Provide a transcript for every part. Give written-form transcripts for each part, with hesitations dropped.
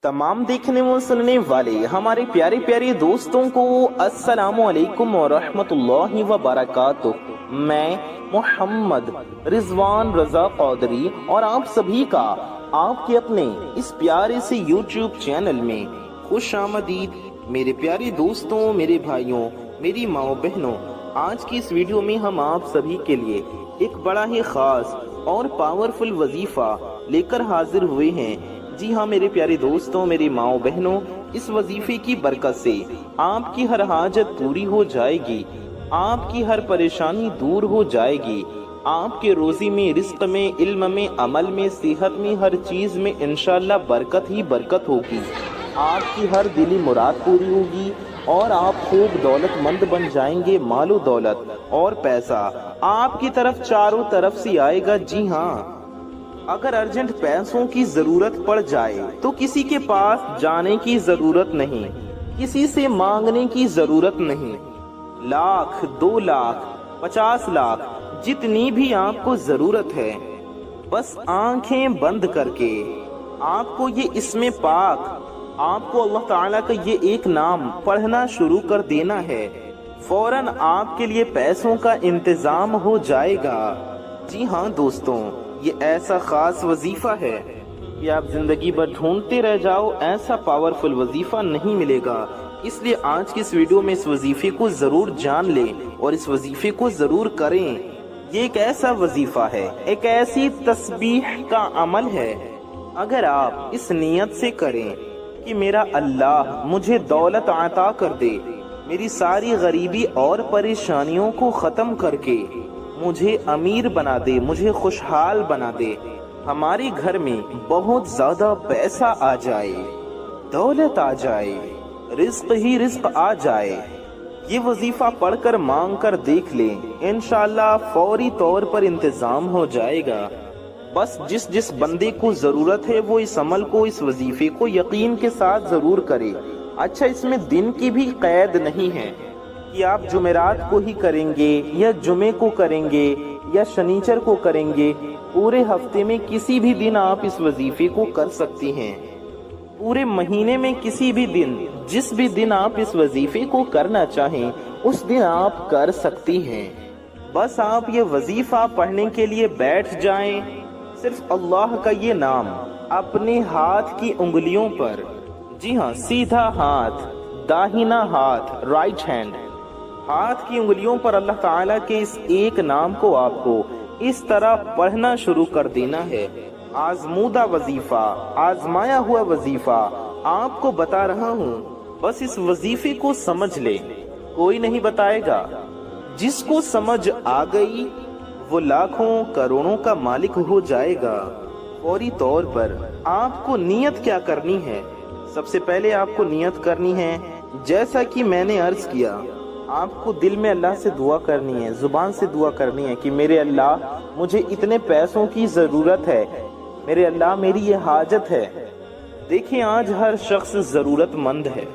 तमाम देखने व सुनने वाले हमारे प्यारे प्यारे दोस्तों को अस्सलामु अलैकुम व रहमतुल्लाहि व बरकातुहू। मैं मोहम्मद रिजवान रजा कौदरी और आप सभी का आपके अपने इस प्यारे से YouTube चैनल में खुश आमदीद। मेरे प्यारे दोस्तों, मेरे भाइयों, मेरी माओ बहनों, आज की इस वीडियो में हम आप सभी के लिए एक बड़ा ही खास और पावरफुल वजीफा लेकर हाजिर हुए हैं। जी हाँ मेरे प्यारे दोस्तों, मेरी माओ बहनों, इस वजीफे की बरकत से आपकी हर हाजत पूरी हो जाएगी, आपकी हर परेशानी दूर हो जाएगी, आपके रोजी में, रिस्क में, इल्म में, अमल में, सेहत में, हर चीज में इंशाअल्लाह बरकत ही बरकत होगी। आपकी हर दिली मुराद पूरी होगी और आप खूब दौलतमंद बन जाएंगे। मालो दौलत और पैसा आपकी तरफ चारों तरफ से आएगा। जी हाँ, अगर अर्जेंट पैसों की जरूरत पड़ जाए तो किसी के पास जाने की जरूरत नहीं, किसी से मांगने की जरूरत नहीं। 1,00,000, 2,00,000, 50 लाख, जितनी भी आपको जरूरत है, बस आंखें बंद करके आपको ये इसमें पाक, आपको अल्लाह ताला का ये एक नाम पढ़ना शुरू कर देना है। फौरन आपके लिए पैसों का इंतजाम हो जाएगा। जी हाँ दोस्तों, ये ऐसा खास वजीफा है कि आप जिंदगी भर ढूंढते रह जाओ, ऐसा पावरफुल वजीफा नहीं मिलेगा। इसलिए आज की इस वीडियो में इस वजीफे को जरूर जान लें और इस वजीफे को जरूर करें। ये एक ऐसा वजीफा है, एक ऐसी तस्बीह का अमल है, अगर आप इस नियत से करें कि मेरा अल्लाह मुझे दौलत अता कर दे, मेरी सारी गरीबी और परेशानियों को खत्म करके मुझे अमीर बना दे, मुझे खुशहाल बना दे, हमारे घर में बहुत ज्यादा पैसा आ जाए, दौलत आ जाए, रिस्क ही रिस्क आ जाए। ये वजीफा पढ़कर मांग कर देख लें, इंशाअल्लाह फौरी तौर पर इंतजाम हो जाएगा। बस जिस जिस बंदे को जरूरत है वो इस अमल को, इस वजीफे को यकीन के साथ जरूर करे। अच्छा, इसमें दिन की भी कैद नहीं है कि आप जुमेरात को ही करेंगे या जुमे को करेंगे या शनिचर को करेंगे। पूरे हफ्ते में किसी भी दिन आप इस वजीफे को कर सकती हैं। पूरे महीने में किसी भी दिन, जिस भी दिन आप इस वजीफे को करना चाहें उस दिन आप कर सकती हैं। बस आप ये वजीफा पढ़ने के लिए बैठ जाएं। सिर्फ अल्लाह का ये नाम अपने हाथ की उंगलियों पर, जी हाँ, सीधा हाथ, दाहिना हाथ, राइट हैंड, हाथ की उंगलियों पर अल्लाह ताला के इस एक नाम को आपको इस तरह पढ़ना शुरू कर देना है। आजमूदा वजीफा, आजमाया हुआ वजीफा आपको बता रहा हूँ। बस इस वजीफे को समझ ले, कोई नहीं बताएगा। जिसको समझ आ गई वो लाखों करोड़ों का मालिक हो जाएगा। फौरी तौर पर आपको नियत क्या करनी है? सबसे पहले आपको नियत करनी है, जैसा कि मैंने अर्ज किया, आपको दिल में अल्लाह से दुआ करनी है, जुबान से दुआ करनी है कि मेरे अल्लाह मुझे इतने पैसों की जरूरत है, मेरे अल्लाह मेरी ये हाजत है। देखिए, आज हर शख्स जरूरतमंद है,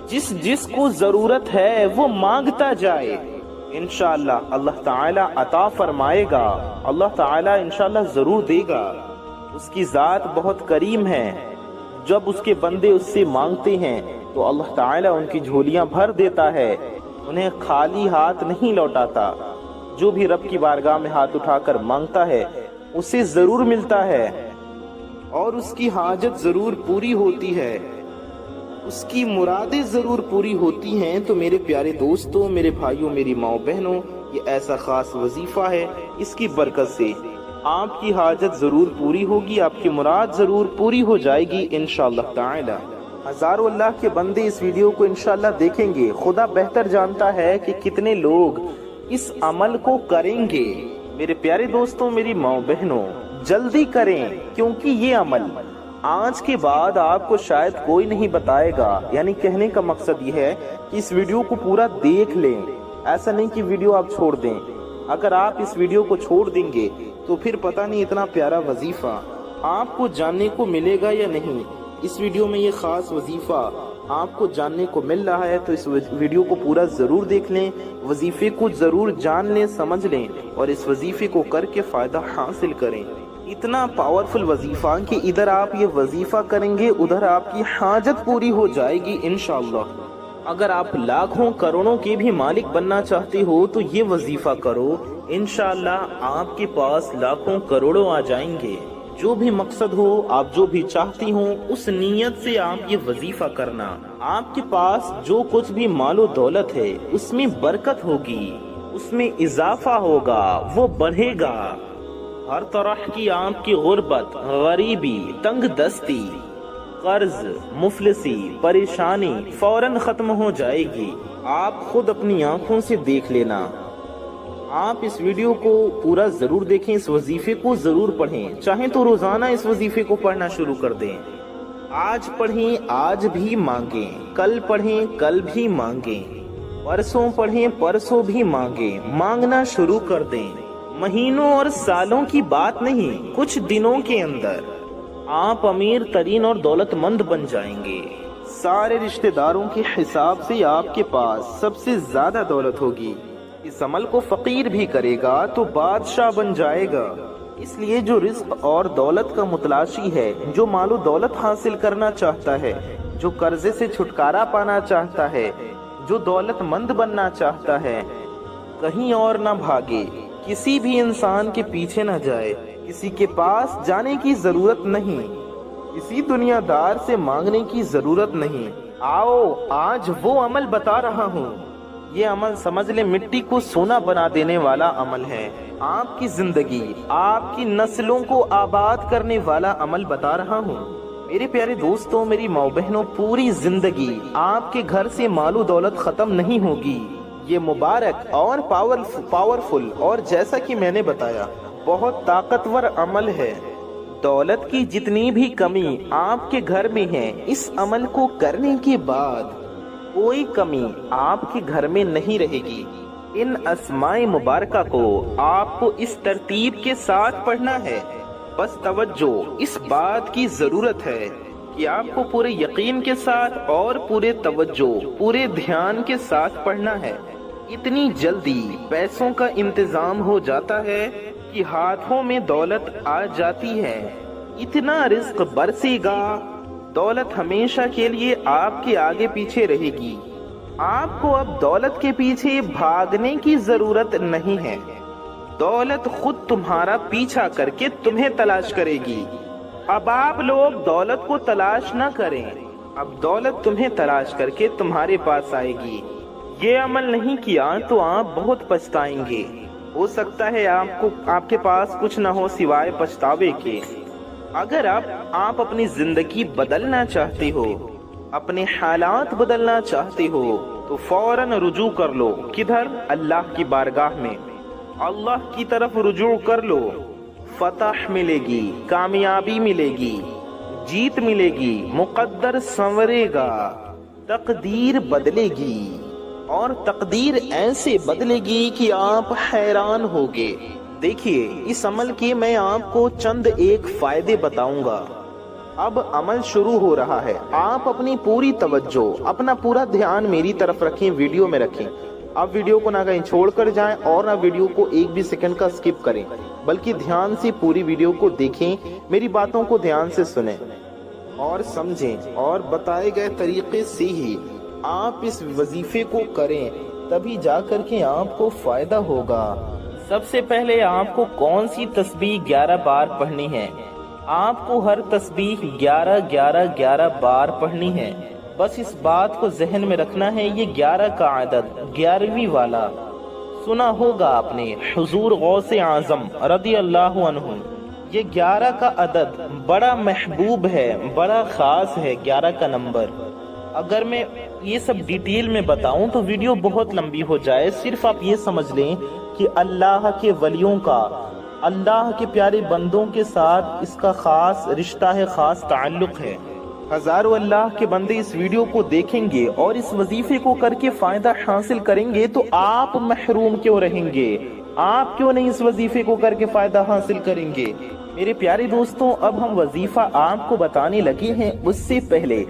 जिस जिस को जरूरत है वो मांगता जाए, इंशाअल्लाह अल्लाह ताला अता फरमाएगा, अल्लाह ताला इंशाअल्लाह जरूर देगा। उसकी जात बहुत करीम है, जब उसके बंदे उससे मांगते हैं तो अल्लाह ताला उनकी झोलियां भर देता है, उन्हें खाली हाथ नहीं लौटाता। जो भी रब की बारगाह में हाथ उठाकर मांगता है उसे जरूर मिलता है और उसकी हाजत जरूर पूरी होती है, उसकी मुरादें जरूर पूरी होती हैं। तो मेरे प्यारे दोस्तों, मेरे भाइयों, मेरी माओ बहनों, ये ऐसा खास वजीफा है, इसकी बरकत से आपकी हाजत जरूर पूरी होगी, आपकी मुराद जरूर पूरी हो जाएगी इंशाअल्लाह ताला। हजारों अल्लाह के बंदे इस वीडियो को इंशाअल्लाह देखेंगे। खुदा बेहतर जानता है कि कितने लोग इस अमल को करेंगे। मेरे प्यारे दोस्तों, मेरी माओ बहनों, जल्दी करें, क्योंकि ये अमल आज के बाद आपको शायद कोई नहीं बताएगा। यानी कहने का मकसद ये है कि इस वीडियो को पूरा देख लें, ऐसा नहीं कि वीडियो आप छोड़ दें। अगर आप इस वीडियो को छोड़ देंगे तो फिर पता नहीं इतना प्यारा वजीफा आपको जानने को मिलेगा या नहीं। इस वीडियो में ये खास वजीफा आपको जानने को मिल रहा है, तो इस वीडियो को पूरा जरूर देख लें, वजीफे को जरूर जान लें, समझ लें और इस वजीफे को करके फायदा हासिल करें। इतना पावरफुल वजीफा कि इधर आप ये वजीफा करेंगे उधर आपकी हाजत पूरी हो जाएगी इंशाअल्लाह। अगर आप लाखों करोड़ों के भी मालिक बनना चाहते हो तो ये वजीफा करो, इंशाअल्लाह आपके पास लाखों करोड़ों आ जाएंगे। जो भी मकसद हो, आप जो भी चाहती हो, उस नीयत से आप ये वजीफा करना। आपके पास जो कुछ भी मालो दौलत है उसमें बरकत होगी, उसमें इजाफा होगा, वो बढ़ेगा। हर तरह की आपकी गुर्बत, गरीबी, तंग दस्ती, कर्ज, मुफलिसी, परेशानी फौरन खत्म हो जाएगी। आप खुद अपनी आंखों से देख लेना। आप इस वीडियो को पूरा जरूर देखें, इस वजीफे को जरूर पढ़ें, चाहे तो रोजाना इस वजीफे को पढ़ना शुरू कर दें। आज पढ़ें आज भी मांगें, कल पढ़ें कल भी मांगें, परसों पढ़ें परसों भी मांगें, मांगना शुरू कर दें। महीनों और सालों की बात नहीं, कुछ दिनों के अंदर आप अमीर तरीन और दौलतमंद बन जाएंगे। सारे रिश्तेदारों के हिसाब से आपके पास सबसे ज्यादा दौलत होगी। इस अमल को फकीर भी करेगा तो बादशाह बन जाएगा। इसलिए जो रिज्क और दौलत का मुतलाशी है, जो मालो दौलत हासिल करना चाहता है, जो कर्जे से छुटकारा पाना चाहता है, जो दौलतमंद बनना चाहता है, कहीं और ना भागे, किसी भी इंसान के पीछे न जाए, किसी के पास जाने की जरूरत नहीं, किसी दुनियादार से मांगने की जरूरत नहीं। आओ आज वो अमल बता रहा हूँ। ये अमल समझ ले मिट्टी को सोना बना देने वाला अमल है। आपकी जिंदगी, आपकी नस्लों को आबाद करने वाला अमल बता रहा हूँ। मेरे प्यारे दोस्तों, मेरी माँ बहनों, पूरी जिंदगी आपके घर से मालो दौलत खत्म नहीं होगी। ये मुबारक और पावरफुल और जैसा कि मैंने बताया बहुत ताकतवर अमल है। दौलत की जितनी भी कमी आपके घर में है, इस अमल को करने के बाद कोई कमी आपके घर में नहीं रहेगी। इन अस्माए मुबारका को आपको इस तरतीब के साथ पढ़ना है। बस तवज्जो, इस बात की जरूरत है कि आपको पूरे यकीन के साथ और पूरे तवज्जो, पूरे ध्यान के साथ पढ़ना है। इतनी जल्दी पैसों का इंतजाम हो जाता है कि हाथों में दौलत आ जाती है। इतना रिज्क बरसेगा, दौलत हमेशा के लिए आपके आगे पीछे रहेगी। आपको अब दौलत के पीछे भागने की जरूरत नहीं है। दौलत खुद तुम्हारा पीछा करके तुम्हें तलाश करेगी। अब आप लोग दौलत को तलाश न करें, अब दौलत तुम्हें तलाश करके तुम्हारे पास आएगी। ये अमल नहीं किया तो आप बहुत पछताएंगे। हो सकता है आपके पास कुछ न हो सिवाय पछतावे के। अगर आप अपनी जिंदगी बदलना चाहते हो, अपने हालात बदलना चाहते हो, तो फौरन रुजू कर लो। किधर? अल्लाह की बारगाह में। अल्लाह की तरफ रुजू कर लो। फतह मिलेगी, कामयाबी मिलेगी, जीत मिलेगी, मुकद्दर संवरेगा, तकदीर बदलेगी और तकदीर ऐसे बदलेगी कि आप हैरान होगे। देखिए, इस अमल के मैं आपको चंद एक फायदे बताऊंगा। अब अमल शुरू हो रहा है। आप अपनी पूरी तवज्जो, अपना पूरा ध्यान मेरी तरफ रखें, वीडियो में रखें। आप वीडियो को ना कहीं छोड़कर जाएं और ना वीडियो को एक भी सेकंड का स्किप करें, बल्कि ध्यान से पूरी वीडियो को देखें, मेरी बातों को ध्यान से सुनें और समझें, और बताए गए तरीके से ही आप इस वजीफे को करें, तभी जाकर के आपको फायदा होगा। सबसे पहले आपको कौन सी तस्बीह 11 बार पढ़नी है? आपको हर तस्बीह 11 बार पढ़नी है। बस इस बात को जहन में रखना है, ये 11 का आदद 11वीं वाला सुना होगा आपने, हुजूर गौसे आजम रदी अल्लाह अन्हु। ये 11 का अदद बड़ा महबूब है, बड़ा खास है 11 का नंबर। अगर मैं ये सब डिटेल में बताऊं तो वीडियो बहुत लंबी हो जाए। सिर्फ आप ये समझ लें कि अल्लाह के वलियों का, अल्लाह के प्यारे बंदों के साथ इसका खास रिश्ता है, खास ताल्लुक है। हजारों अल्लाह के बंदे इस वीडियो को देखेंगे और इस वजीफे को करके फायदा हासिल करेंगे, तो आप महरूम क्यों रहेंगे? आप क्यों नहीं इस वजीफे को करके फायदा हासिल करेंगे? मेरे प्यारे दोस्तों, अब हम वजीफा आपको बताने लगे हैं। उससे पहले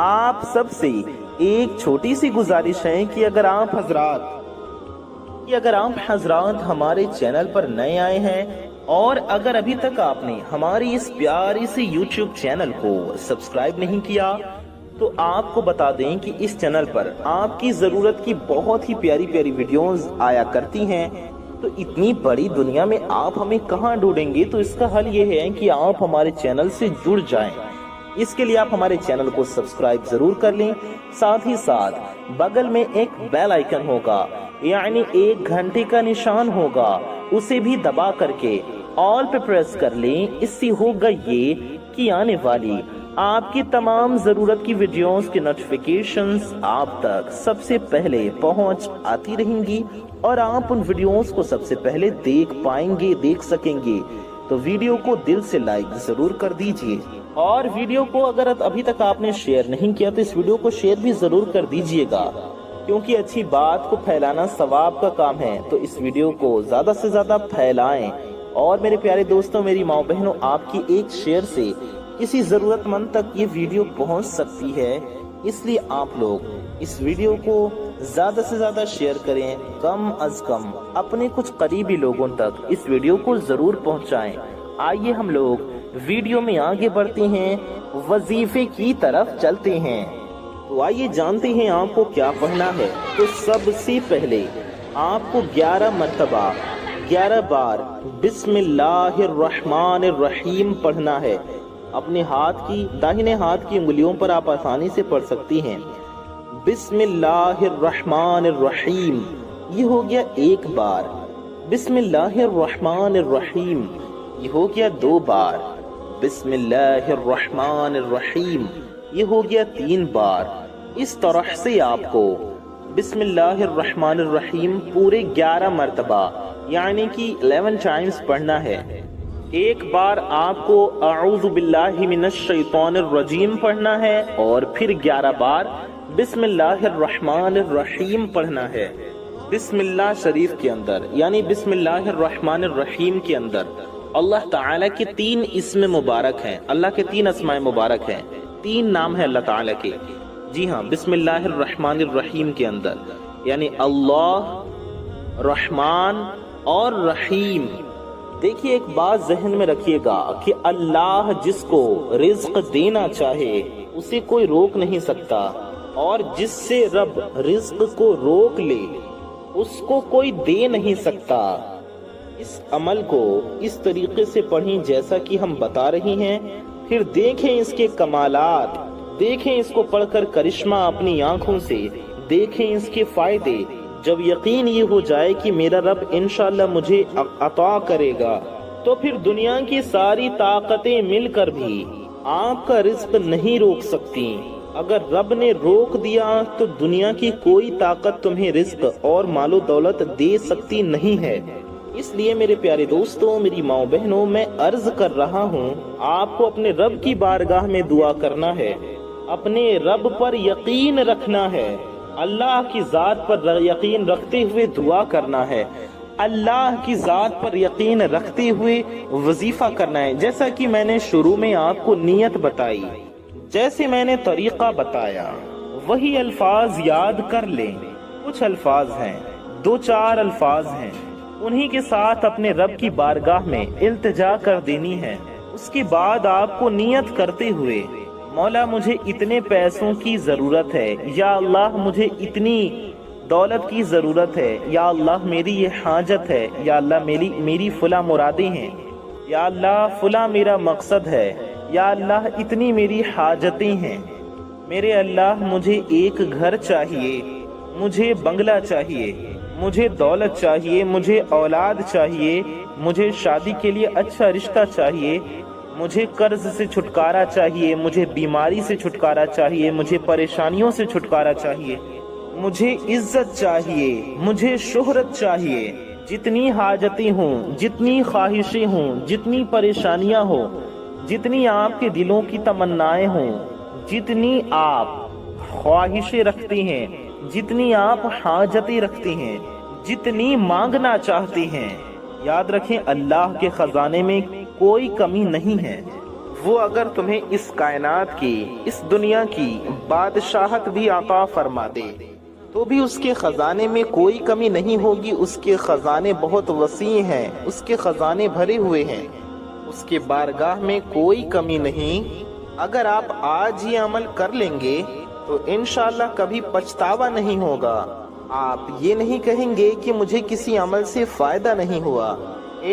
आप सबसे एक छोटी सी गुजारिश है कि अगर आप हजरात हमारे चैनल पर नए आए हैं और अगर अभी तक आपने हमारी इस प्यारी सी YouTube चैनल को सब्सक्राइब नहीं किया तो आपको बता दें कि इस चैनल पर आपकी जरूरत की बहुत ही प्यारी प्यारी वीडियोस आया करती हैं। तो इतनी बड़ी दुनिया में आप हमें कहां ढूंढेंगे, तो इसका हल ये है कि आप हमारे चैनल से जुड़ जाएं। इसके लिए आप हमारे चैनल को सब्सक्राइब जरूर कर लें, साथ ही साथ बगल में एक बेल आइकन होगा यानी 1 घंटे का निशान होगा, उसे भी दबा करके ऑल पे प्रेस कर लें। इससे होगा ये कि आने वाली आपकी तमाम जरूरत की वीडियोस की नोटिफिकेशंस आप तक सबसे पहले पहुंच आती रहेंगी और आप उन वीडियोस को सबसे पहले देख पाएंगे, देख सकेंगे। तो वीडियो को दिल से लाइक जरूर कर दीजिए और वीडियो को अगर अभी तक आपने शेयर नहीं किया तो इस वीडियो को शेयर भी जरूर कर दीजिएगा, क्योंकि अच्छी बात को फैलाना सवाब का काम है। तो इस वीडियो को ज्यादा से ज्यादा फैलाएं। और मेरे प्यारे दोस्तों, मेरी माँ बहनों, आपकी एक शेयर से किसी जरूरतमंद तक ये वीडियो पहुंच सकती है, इसलिए आप लोग इस वीडियो को ज्यादा से ज्यादा शेयर करें। कम अज कम अपने कुछ करीबी लोगों तक इस वीडियो को जरूर पहुंचाएं। आइए हम लोग वीडियो में आगे बढ़ते हैं, वजीफे की तरफ चलते हैं। तो आइए जानते हैं आपको क्या पढ़ना है। तो सबसे पहले आपको 11 मरतबा 11 बार बिस्मिल्लाहिर्रहमानिर्रहीम पढ़ना है। अपने दाहिने हाथ की उंगलियों पर आप आसानी से पढ़ सकती हैं। बिस्मिल्लाहिर्रहमानिर्रहीम, ये हो गया 1 बार। बिस्मिल्लाहिर्रहमानिर्रहीम, ये हो गया 2 बार। बिस्मिल्लाहिर्रहमानिर्रहीम, ये हो गया 3 बार। इस तरह से आपको बिस्मिल्लाहिर्रहमानिर्रहीम पूरे 11 मरतबा यानी कि 11 टाइम्स पढ़ना है। 1 बार आपको अऊज़ु बिल्लाहि मिनश शैतानिर रजीम पढ़ना है और फिर 11 बार बिस्मिल्लाहिर्रहमानिर्रहीम पढ़ना है। बिस्मिल्लाह शरीफ के अंदर यानी बिस्मिल्लाहिर्रहमानिर्रहीम के अंदर अल्लाह ताला के 3 इस्म मुबारक हैं। अल्लाह के 3 अस्माए मुबारक हैं, 3 नाम है अल्लाह ताला के। जी हाँ, बिस्मिल्लाहिर्रहमानिर्रहीम के अंदर यानी अल्लाह, रहमान और रहीम। देखिए, एक बात जहन में रखिएगा कि अल्लाह जिसको रिज्क देना चाहे उसे कोई रोक नहीं सकता, और जिससे रब रिज्क को रोक ले उसको कोई दे नहीं सकता। इस अमल को इस तरीके से पढ़ें जैसा कि हम बता रहे हैं, फिर देखें इसके कमालात, देखें इसको पढ़कर करिश्मा अपनी आंखों से, देखें इसके फायदे। जब यकीन ये हो जाए कि मेरा रब इंशाअल्लाह मुझे अता करेगा, तो फिर दुनिया की सारी ताकतें मिलकर भी आपका रिज्क नहीं रोक सकती। अगर रब ने रोक दिया तो दुनिया की कोई ताकत तुम्हें रिज्क और मालो दौलत दे सकती नहीं है। इसलिए मेरे प्यारे दोस्तों, मेरी माँ बहनों, मैं अर्ज कर रहा हूँ, आपको अपने रब की बारगाह में दुआ करना है, अपने रब पर यकीन रखना है, अल्लाह की जात पर यकीन रखते हुए दुआ करना है, अल्लाह की जात पर यकीन रखते हुए वजीफा करना है। जैसा कि मैंने शुरू में आपको नियत बताई, जैसे मैंने तरीका बताया, वही अल्फाज याद कर लें। कुछ अल्फाज हैं, 2-4 अल्फाज हैं, उन्हीं के साथ अपने रब की बारगाह में इल्तिजा कर देनी है। उसके बाद आपको नियत करते हुए, मौला मुझे इतने पैसों की जरूरत है, या अल्लाह मुझे इतनी दौलत की जरूरत है, या अल्लाह मेरी ये हाजत है, या अल्लाह मेरी फुला मुरादें हैं, या अल्लाह फुला मेरा मकसद है, या अल्लाह इतनी मेरी हाजतें हैं। मेरे अल्लाह मुझे एक घर चाहिए, मुझे बंगला चाहिए, मुझे दौलत चाहिए, मुझे औलाद चाहिए, मुझे शादी के लिए अच्छा रिश्ता चाहिए, मुझे कर्ज से छुटकारा चाहिए, मुझे बीमारी से छुटकारा चाहिए, मुझे परेशानियों से छुटकारा चाहिए, मुझे इज्जत चाहिए, मुझे शोहरत चाहिए। जितनी हाजतें हों, जितनी ख्वाहिशें हों, जितनी परेशानियां हों, जितनी आपके दिलों की तमन्नाएं हों, जितनी आप ख्वाहिशें रखते हैं, जितनी आप हाजतें रखते हैं, जितनी मांगना चाहते हैं, याद रखें अल्लाह के खजाने में कोई कमी नहीं है। वो अगर तुम्हें इस कायनात की, इस दुनिया की बादशाहत भी अता फरमा दे تو بھی اس کے خزانے میں کوئی کمی نہیں ہوگی۔ اس کے خزانے بہت وسیع ہیں، اس کے خزانے بھرے ہوئے ہیں، اس کے بارگاہ میں کوئی کمی نہیں۔ اگر آپ آج یہ عمل کر لیں گے تو انشاءاللہ کبھی پچھتاوا نہیں ہوگا۔ آپ یہ نہیں کہیں گے کہ مجھے کسی عمل سے فائدہ نہیں ہوا۔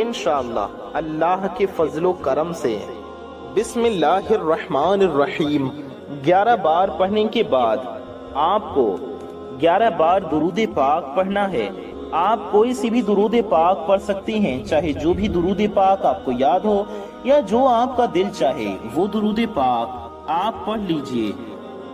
انشاءاللہ اللہ کے فضل و کرم سے۔ بسم اللہ الرحمن الرحیم 11 بار پڑھنے کے بعد آپ کو 11 بار درود پاک پڑھنا ہے۔ آپ کوئی سی بھی درود پاک پڑھ سکتی ہیں، چاہے جو بھی درود پاک آپ کو یاد ہو یا جو آپ کا دل چاہے وہ درود پاک آپ پڑھ لیجئے۔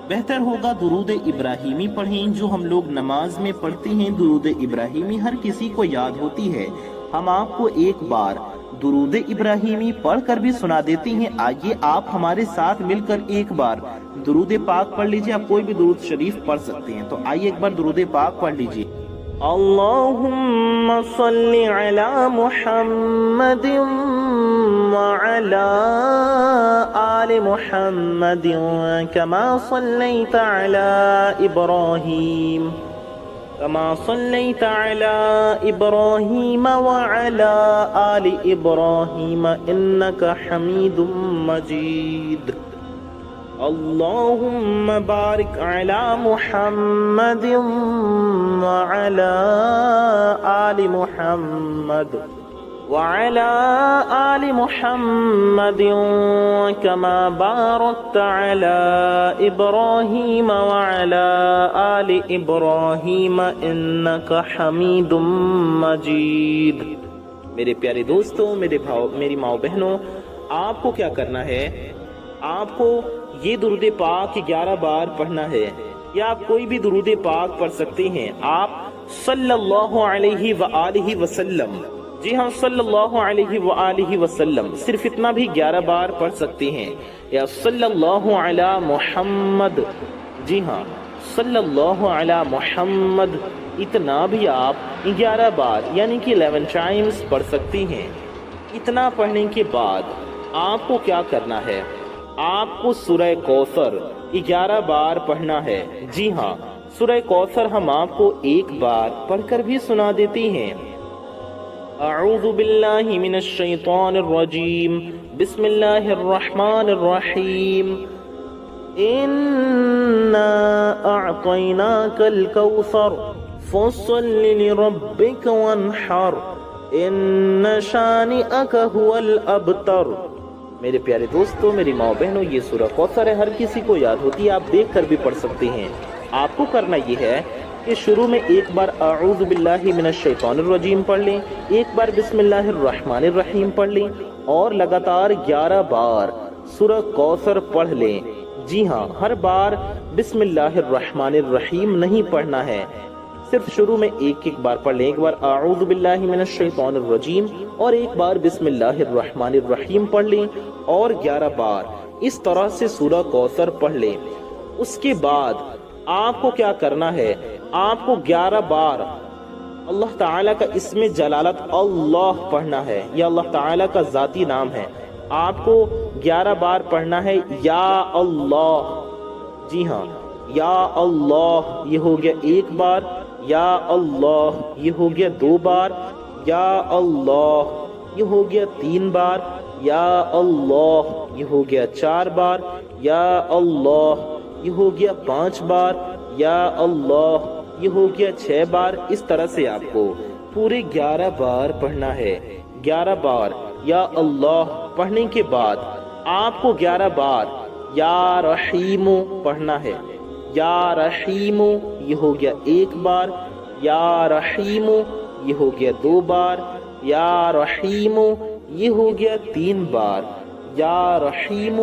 بہتر ہوگا درود ابراہیمی پڑھیں، جو ہم لوگ نماز میں پڑھتے ہیں۔ درود ابراہیمی ہر کسی کو یاد ہوتی ہے۔ ہم آپ کو ایک بار درود ابراہیمی پڑھ کر بھی سنا دیتے ہیں۔ آئیے آپ ہمارے ساتھ مل کر ایک بار درود پاک پڑھ لیجئے۔ آپ کوئی بھی درود شریف پڑھ سکتے ہیں، تو آئیے ایک بار درود پاک پڑھ لیجئے۔ اللہم صلی علی محمد وعلی آل محمد کما صلیت علی ابراہیم كما صليت على إبراهيم وعلى آل إبراهيم إنك حميد مجيد اللهم بارك على محمد وعلى آل محمد وعلى آل محمد كما باركت على إبراهيم وعلى آل إبراهيم إنك حميد مجيد۔ میرے پیارے دوستوں، میری ماؤں بہنوں، آپ کو کیا کرنا ہے؟ آپ کو یہ درود پاک 11 بار پڑھنا ہے، یا آپ کوئی بھی درود پاک پڑھ سکتے ہیں۔ آپ صلی اللہ علیہ وآلہ وسلم، جی ہاں صلی اللہ علیہ وآلہ وسلم، صرف اتنا بھی 11 بار پڑھ سکتے ہیں، یا صلی اللہ علی محمد، جی ہاں صلی اللہ علی محمد، اتنا بھی آپ 11 بار یعنی کہ 11 ٹائمز پڑھ سکتے ہیں۔ اتنا پڑھنے کے بعد آپ کو کیا کرنا ہے؟ آپ کو سورہ کوثر 11 بار پڑھنا ہے۔ جی ہاں سورہ کوثر ہم آپ کو ایک بار پڑھ کر بھی سنا دیتے ہیں۔ اعوذ باللہ من الشیطان الرجیم بسم اللہ الرحمن الرحیم انا اعطیناک الکوثر فصل لربک وانحر ان شانئک هو الابتر۔ میرے پیارے دوستوں، میری ماں بہنوں، یہ سورہ کوثر ہے، ہر کسی کو یاد ہوتی ہے، آپ دیکھ کر بھی پڑھ سکتے ہیں۔ آپ کو کرنا یہ ہے کہ شروع میں ایک بار اعوذ باللہ من الشیطان الرجیم پڑھ لیں، ایک بار بسم اللہ الرحمن الرحیم پڑھ لیں، اور لگاتار 11 بار سورہ کوثر پڑھ لیں۔ جی ہاں ہر بار بسم اللہ الرحمن الرحیم نہیں پڑھنا ہے، صرف شروع میں ایک بار پڑھ لیں، ایک بار اعوذ باللہ من الشیطان الرجیم اور ایک بار بسم اللہ الرحمن الرحیم پڑھ لیں، اور 11 بار اس طرح سے سورہ کوثر پڑھ لیں۔ اس کے بعد آپ کو کیا کرنا ہے؟ آپ کو 11 بار اللہ تعالیٰ کا اسم جلالت اللہ پڑھنا ہے، یہ اللہ تعالیٰ کا ذاتی نام ہے۔ آپ کو 11 بار پڑھنا ہے یا اللہ، جی ہاں یا اللہ، یہ ہو گیا ایک بار، یا اللہ یہ ہو گیا 2 بار، یا اللہ یہ ہو گیا 3 بار، یا اللہ یہ ہو گیا 4 بار، یا اللہ یہ ہو گیا 5 بار، یا اللہ یہ ہو گیا 6 بار۔ اس طرح سے آپ کو پورے 11 بار پڑھنا ہے۔ 11 بار یا اللہ پڑھنے کے بعد آپ کو 11 بار یا رحیم پڑھنا ہے۔ یا رحیم یہ ہو گیا 1 بار، یا رحیم یہ ہو گیا 2 بار، یا رحیم یہ ہو گیا 3 بار، یا رحیم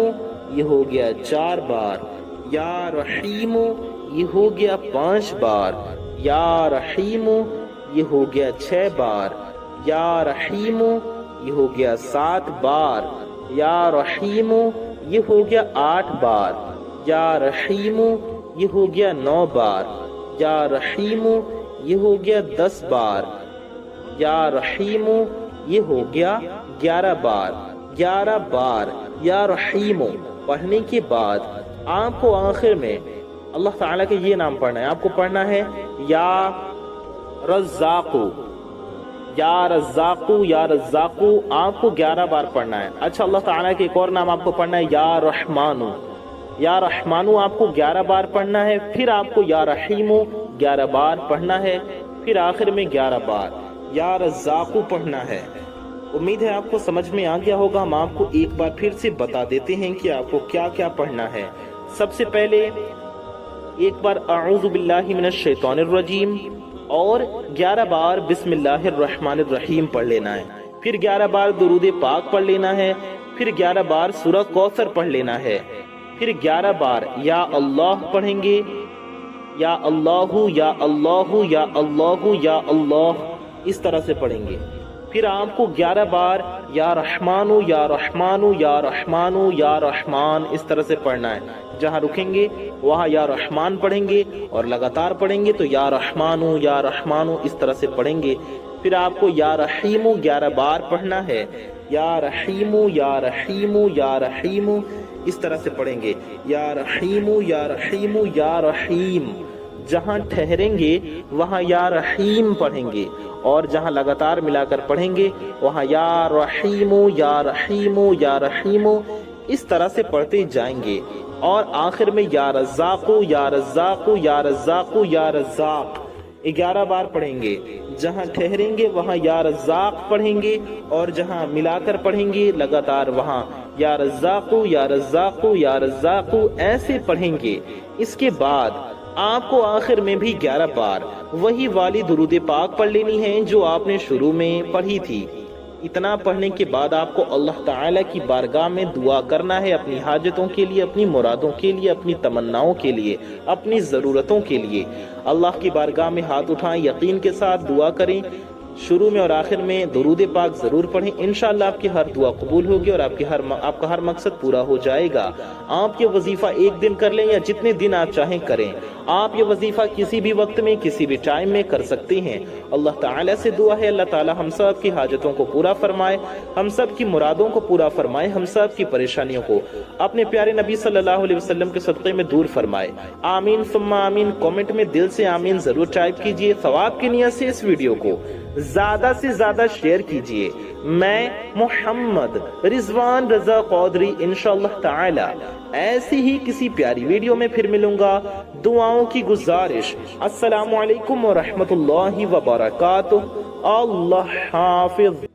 یہ ہو گیا 4 بار، یا رحیم یہ ہو گیا 5 بار، یا رحیم یہ ہو گیا 6 بار، یا رحیم یہ ہو گیا 7 بار، یا رحیم یہ ہو گیا 8 بار، یا رحیم یہ ہو گیا 9 بار، یا رحیم یہ ہو گیا 10 بار، یا رحیم یہ ہو گیا 11 بار۔ 11 بار یا رحیم پڑھنے کے بعد آپ کو آخر میں اللہ تعالیٰ کے یہ نام پڑھنا ہے. آپ کو پڑھنا ہے یا رزاقو، یا رزاقو، یا رزاقو. آپ کو 11 بار پڑھنا ہے. اچھا، اللہ تعالیٰ کے ایک اور نام آپ کو پڑھنا ہے یا رحمانو. یا رحمانو آپ کو 11 بار پڑھنا ہے. پھر آپ کو یا رحیمو 11 بار پڑھنا ہے. پھر آخر میں 11 بار یا رزاقو پڑھنا ہے. امید ہے آپ کو سمجھ میں آ گیا ہوگا. ہم آپ کو ایک بار پھر سے بتا دیتے ہیں کہ آپ کو کیا کیا پڑھنا ہے. سب سے پہلے ایک بار اعوذ باللہ من الشیطان الرجیم اور 11 بار بسم اللہ الرحمن الرحیم پڑھ لینا ہے. پھر 11 بار درود پاک پڑھ لینا ہے. پھر 11 بار سورہ کوثر پڑھ لینا ہے. پھر 11 بار یا اللہ پڑھیں گے، یا اللہ یا اللہ یا اللہ یا اللہ، اس طرح سے پڑھیں گے. پھر آپ کو 11 بار یا رحمانو یا رحمانو یا رحمانو یا رحمان اس طرح سے پڑھنا ہے. جہاں رکیں گے وہاں یا رحمان پڑھیں گے اور لگاتار پڑھیں گے تو یا رحمانو یا رحمانو اس طرح سے پڑھیں گے. پھر آپ کو یا رحیمو 11 بار پڑھنا ہے. یا رحیمو یا رحیمو یا رحیمو اس طرح سے پڑھیں گے. یا رحیمو یا رحیمو یا رحیم. جہاں ٹھہریں گے وہاں یا رحیم پڑھیں گے اور جہاں لگاتار ملا کر پڑھیں گے وہاں یا رحیمو یا رحیمو یا رحیمو اس طرح سے پڑھتے جائیں گے. اور آخر میں یا رزاقو یا رزاقو یا رزاقو یا رزاق 11 بار پڑھیں گے. جہاں ٹھہریں گے وہاں یا رزاق پڑھیں گے اور جہاں ملا کر پڑھیں گے لگاتار وہاں یا رزاقو یا رزاقو یا رزاقو ایسے پڑھیں گے. اس کے بعد آپ کو آخر میں بھی 11 بار وہی والی درود پاک پڑھ لینی ہے جو آپ نے شروع میں پڑھی تھی. اتنا پڑھنے کے بعد آپ کو اللہ تعالیٰ کی بارگاہ میں دعا کرنا ہے اپنی حاجتوں کے لیے، اپنی مرادوں کے لیے، اپنی تمناؤں کے لیے، اپنی ضرورتوں کے لیے. اللہ کی بارگاہ میں ہاتھ اٹھائیں، یقین کے ساتھ دعا کریں. شروع میں اور آخر میں درود پاک ضرور پڑھیں. انشاءاللہ آپ کی ہر دعا قبول ہوگی اور آپ کا ہر مقصد پورا ہو جائے گا. آپ یہ وظیفہ ایک دن کر لیں یا جتنے دن آپ چاہیں کریں. آپ یہ وظیفہ کسی بھی وقت میں کسی بھی ٹائم میں کر سکتے ہیں. اللہ تعالیٰ سے دعا ہے اللہ تعالیٰ ہم سب کی حاجتوں کو پورا فرمائے، ہم سب کی مرادوں کو پورا فرمائے، ہم سب کی پریشانیوں کو اپنے پیارے نبی صلی اللہ علیہ وسلم کے صدقے میں دور فرمائے. آمین ثم آمین. کامنٹ میں دل سے آمین ضرور ٹائپ کیجئے. ثواب کی نیت سے اس ویڈیو کو زیادہ سے زیادہ شیئر کیجئے. میں محمد رضوان رضا قادری انشاءاللہ تعالی ایسی ہی کسی پیاری ویڈیو میں پھر ملوں گا. دعاؤں کی گزارش. السلام علیکم ورحمۃ اللہ وبرکاتہ. اللہ حافظ.